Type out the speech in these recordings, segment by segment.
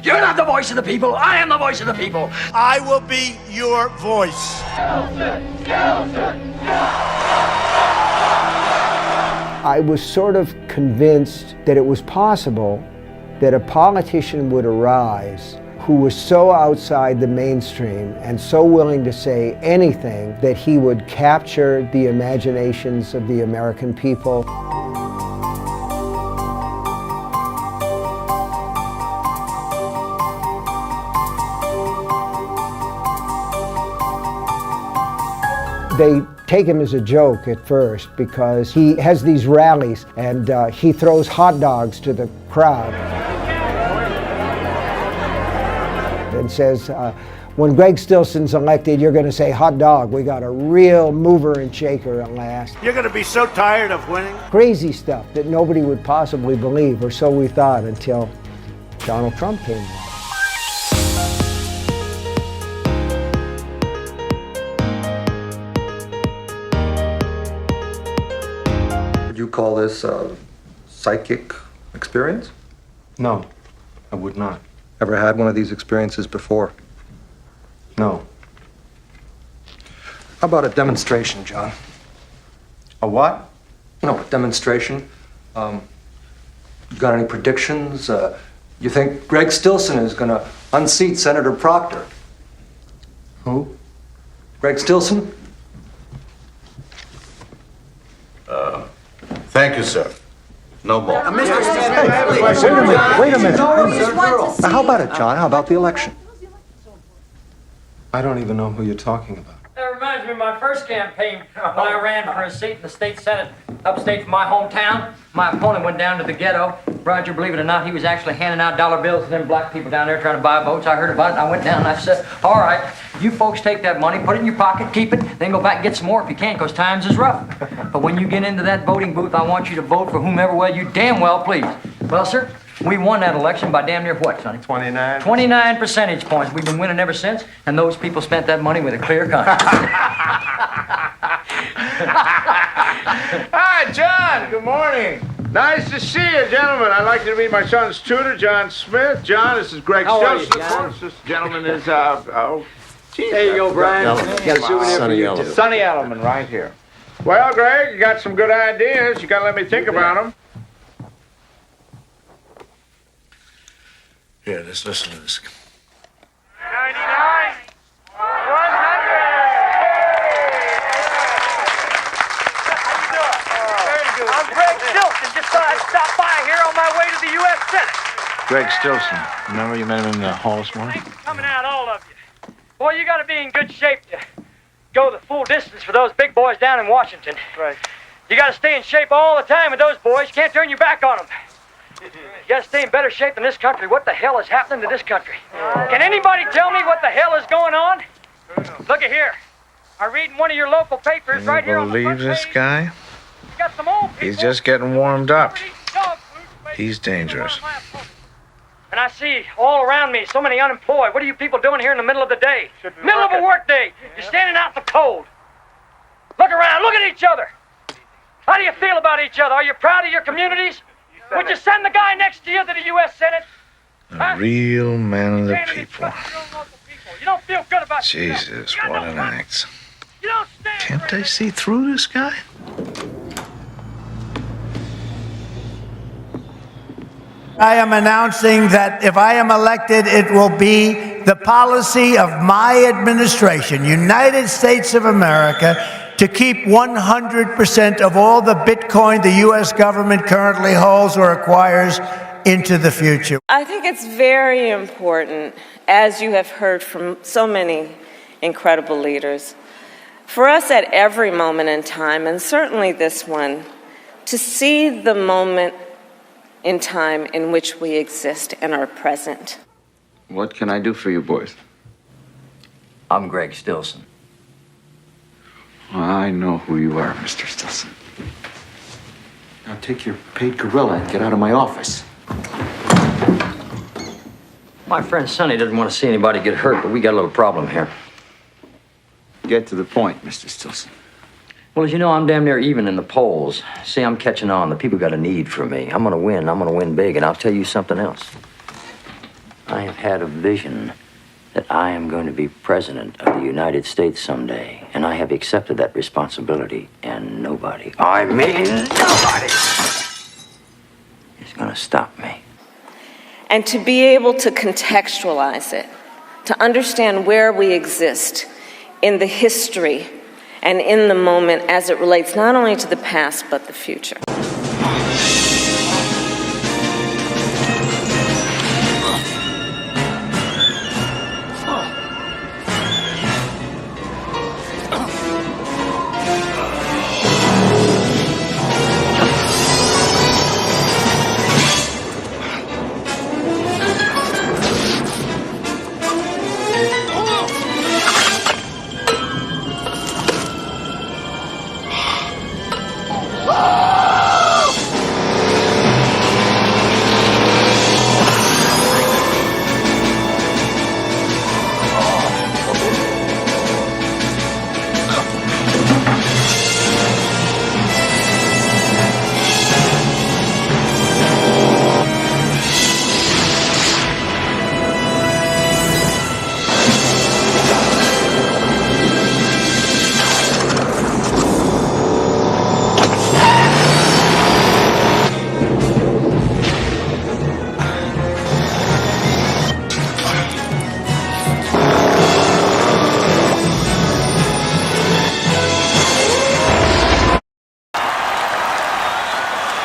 You're not the voice of the people. I am the voice of the people. I will be your voice. I was sort of convinced that it was possible that a politician would arise who was so outside the mainstream and so willing to say anything that he would capture the imaginations of the American people. They take him as a joke at first because he has these rallies and he throws hot dogs to the crowd and says, when Greg Stillson's elected, you're going to say hot dog. We got a real mover and shaker at last. You're going to be so tired of winning. Crazy stuff that nobody would possibly believe, or so we thought, until Donald Trump came along. Would you call this a psychic experience? No, I would not. Ever had one of these experiences before? No. How about a demonstration, John? A what? No, a demonstration. You got any predictions? You think Greg Stillson is going to unseat Senator Proctor? Who? Greg Stillson? Thank you, sir. No more. Wait a minute. Now, how about it, John? How about the election? I don't even know who you're talking about. That reminds me of my first campaign when I ran for a seat in the state senate upstate from my hometown. My opponent went down to the ghetto. Roger, believe it or not, he was actually handing out dollar bills to them black people down there trying to buy votes. I heard about it and I went down and I said, all right, you folks take that money, put it in your pocket, keep it, then go back and get some more if you can, because times is rough. But when you get into that voting booth, I want you to vote for whomever well you damn well please. Well, sir, we won that election by damn near what, Sonny? 29. 29 percentage points. We've been winning ever since, and those people spent that money with a clear conscience. Hi, John. Good morning. Nice to see you, gentlemen. I'd like you to meet my son's tutor, John Smith. John, this is Greg Stillson. Of course, this gentleman is, geez, There you go, Brian. Got a souvenir for you, too. Sonny Elliman, right here. Well, Greg, you got some good ideas. You got to let me think about them. Here, let's listen to this. 99. 100. I'm Greg Stillson. Just thought I'd stop by here on my way to the U.S. Senate. Greg Stillson. Remember you met him in the hall this morning? Thanks for coming out, all of you. Boy, you got to be in good shape to go the full distance for those big boys down in Washington. Right. You got to stay in shape all the time with those boys. You can't turn your back on them. You got to stay in better shape than this country. What the hell is happening to this country? Can anybody tell me what the hell is going on? Look at here. I read in one of your local papers right here on the front Believe this page, guy? you got some old people. He's just getting warmed up. Dog food places He's dangerous. And I see all around me so many unemployed. What are you people doing here in the middle of the day? Middle of a work day. You're standing out in the cold. Look around. Look at each other. How do you feel about each other? Are you proud of your communities? Would you send the guy next to you to the U.S. Senate? A real man of the Stand and people. trust your own local people. You don't feel good about yourself. Jesus, You got what no an money. act. You don't stand Can't for they anything. see through this guy? I am announcing that if I am elected, it will be the policy of my administration, United States of America, to keep 100% of all the Bitcoin the U.S. government currently holds or acquires into the future. I think it's very important, as you have heard from so many incredible leaders, for us at every moment in time, and certainly this one, to see the moment in time in which we exist and are present. What can I do for you boys? I'm Greg Stillson. I know who you are, Mr. Stillson. Now take your paid gorilla and get out of my office. My friend Sonny doesn't want to see anybody get hurt, but we got a little problem here. Get to the point, Mr. Stillson. Well, as you know, I'm damn near even in the polls. See, I'm catching on. The people got a need for me. I'm going to win. I'm going to win big. And I'll tell you something else. I have had a vision that I am going to be president of the United States someday, and I have accepted that responsibility, and nobody, I mean nobody, is going to stop me. And to be able to contextualize it, to understand where we exist in the history and in the moment as it relates not only to the past but the future.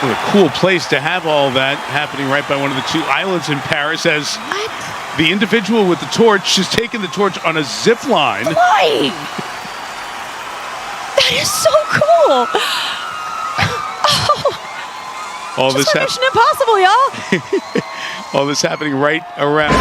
What a cool place to have all that happening right by one of the two islands in Paris as the individual with the torch has taken the torch on a zip line. Why? That is so cool. Oh, All just this Mission Impossible, y'all. all this happening right around.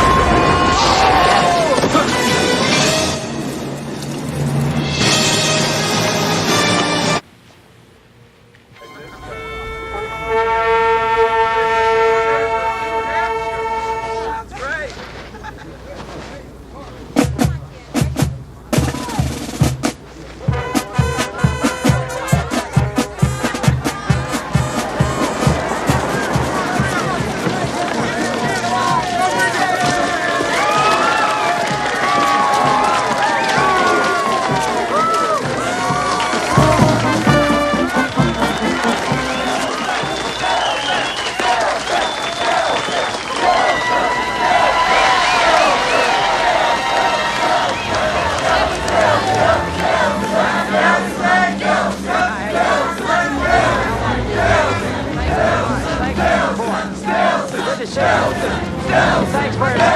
Thanks very much.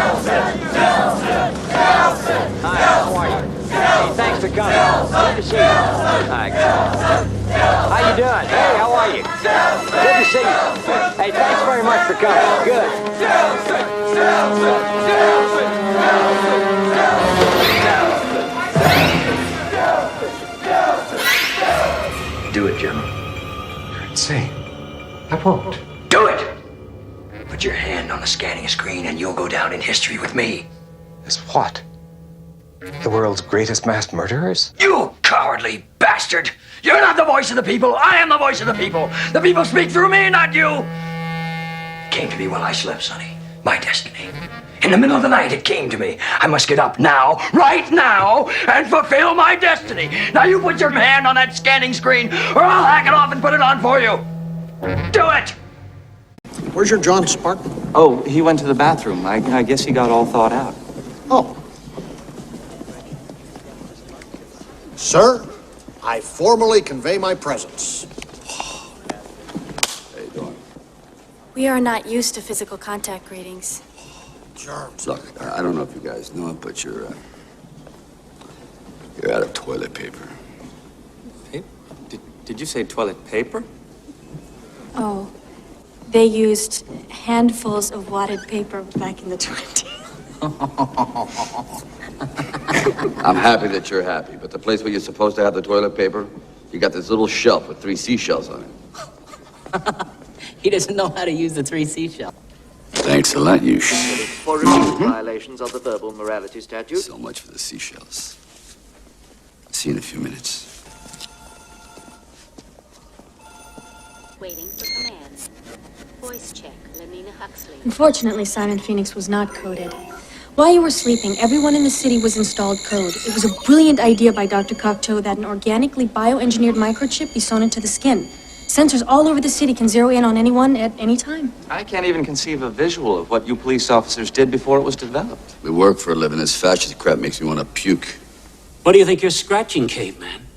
Hi, how are you? Hey, thanks for coming. Good to see you. Hi. How you doing? Hey, how are you? Good to see you. Hey, thanks very much for coming. Good. Do it, General. You're insane. I won't. Do it! Put your hand on the scanning screen and you'll go down in history with me. As what? The world's greatest mass murderers? You cowardly bastard! You're not the voice of the people. I am the voice of the people. The people speak through me, not you. It came to me while I slept, Sonny. My destiny. In the middle of the night, it came to me. I must get up now, right now, and fulfill my destiny. Now you put your hand on that scanning screen, or I'll hack it off and put it on for you. Do it! Where's your John Spartan? Oh, he went to the bathroom. I guess he got all thawed out. Oh. Sir, I formally convey my presence. How you doing? We are not used to physical contact greetings. Germs. Look, I don't know if you guys know it, but you're out of toilet paper. Did you say toilet paper? Oh, they used handfuls of wadded paper back in the 20s. I'm happy that you're happy, but the place where you're supposed to have the toilet paper, you got this little shelf with 3 seashells on it. He doesn't know how to use the 3 seashells. Thanks a lot, you For repeated violations of the verbal morality statute. So much for the seashells. See you in a few minutes. Waiting for commands. voice check. Lenina Huxley. Unfortunately, Simon Phoenix was not coded. While you were sleeping, everyone in the city was installed code. It was a brilliant idea by Dr. Cocteau that an organically bioengineered microchip be sewn into the skin. Sensors all over the city can zero in on anyone at any time. I can't even conceive a visual of what you police officers did before it was developed. We work for a living. This fascist crap makes me want to puke. What do you think you're scratching, caveman?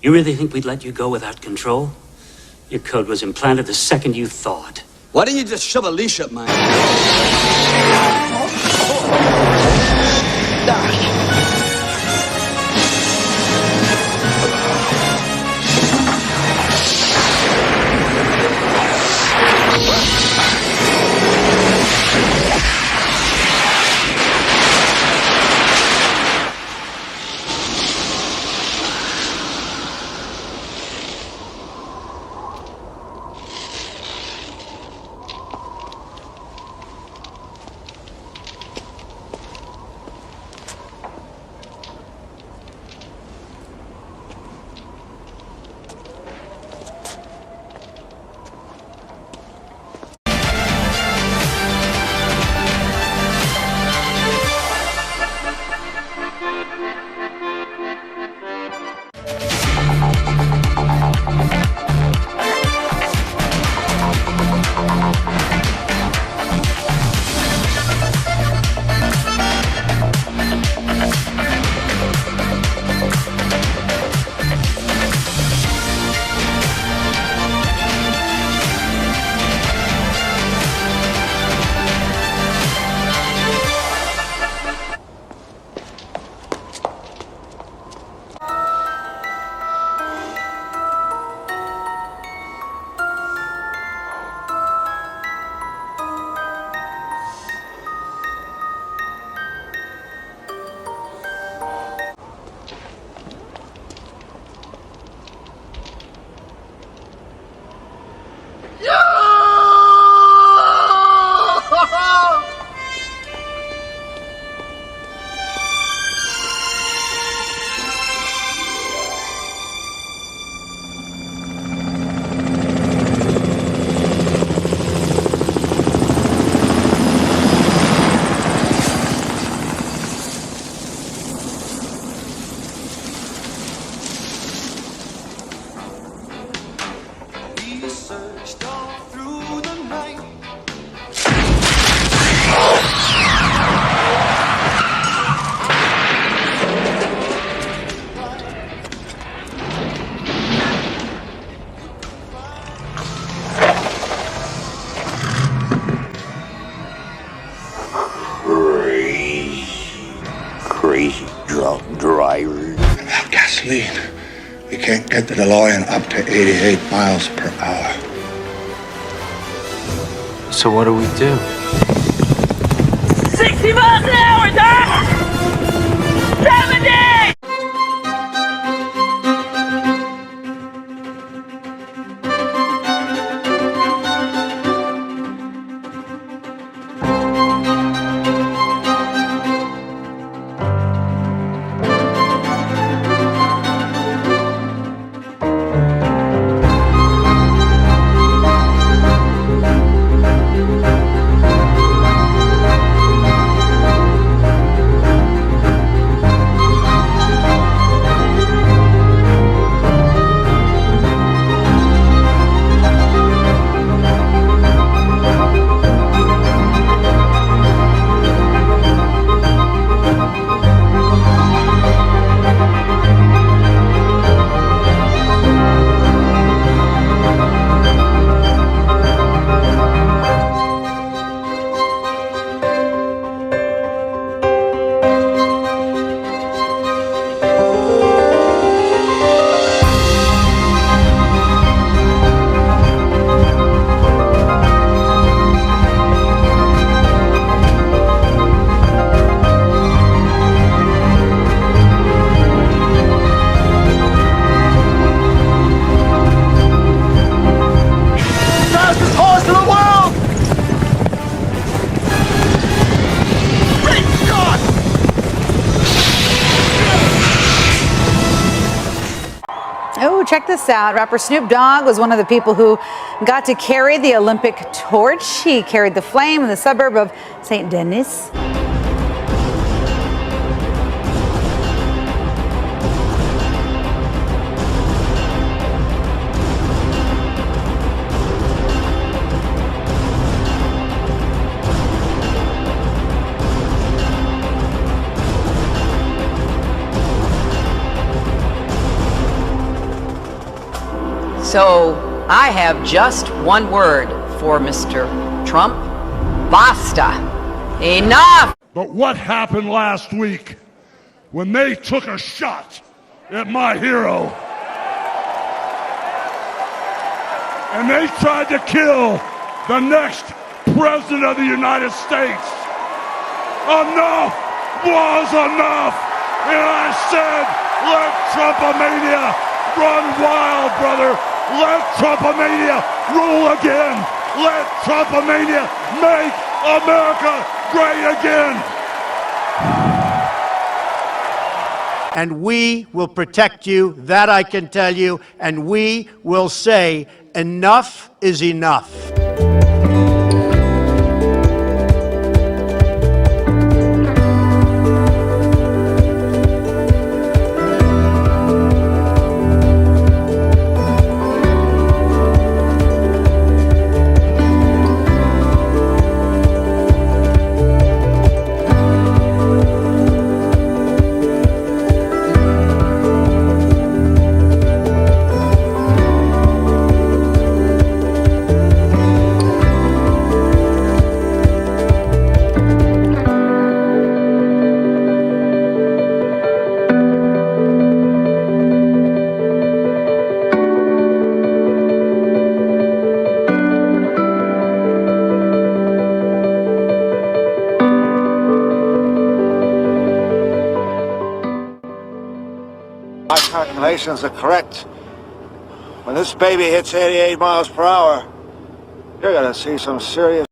You really think we'd let you go without control? Your code was implanted the second you thawed. Why didn't you just shove a leash up my... Crazy drunk driver. About gasoline. We can't get the DeLorean up to 88 miles per hour. So what do we do? 60 miles an hour, Doc! 70! Oh, check this out. Rapper Snoop Dogg was one of the people who got to carry the Olympic torch. He carried the flame in the suburb of St. Denis. So I have just one word for Mr. Trump. Basta. Enough! But what happened last week when they took a shot at my hero and they tried to kill the next president of the United States? Enough was enough! And I said, let Trumpomania run wild, brother! Let Trumpomania rule again! Let Trumpomania make America great again! And we will protect you, that I can tell you, and we will say enough is enough. My calculations are correct. When this baby hits 88 miles per hour, you're gonna see some serious.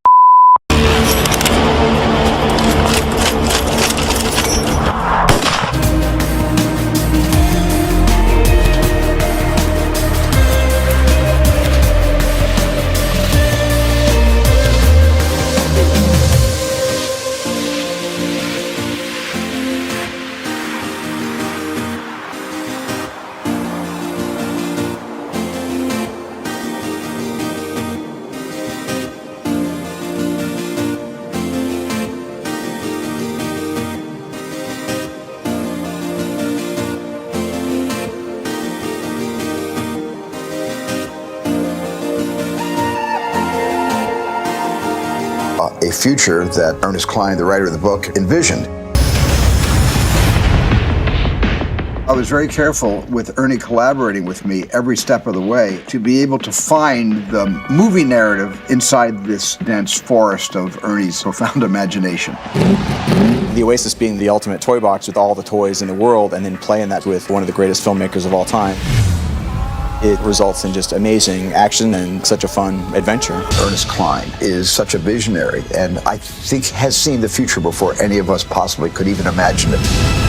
A future that Ernest Cline, the writer of the book, envisioned. I was very careful with Ernie collaborating with me every step of the way to be able to find the movie narrative inside this dense forest of Ernie's profound imagination. The Oasis being the ultimate toy box with all the toys in the world, and then playing that with one of the greatest filmmakers of all time. It results in just amazing action and such a fun adventure. Ernest Cline is such a visionary, and I think has seen the future before any of us possibly could even imagine it.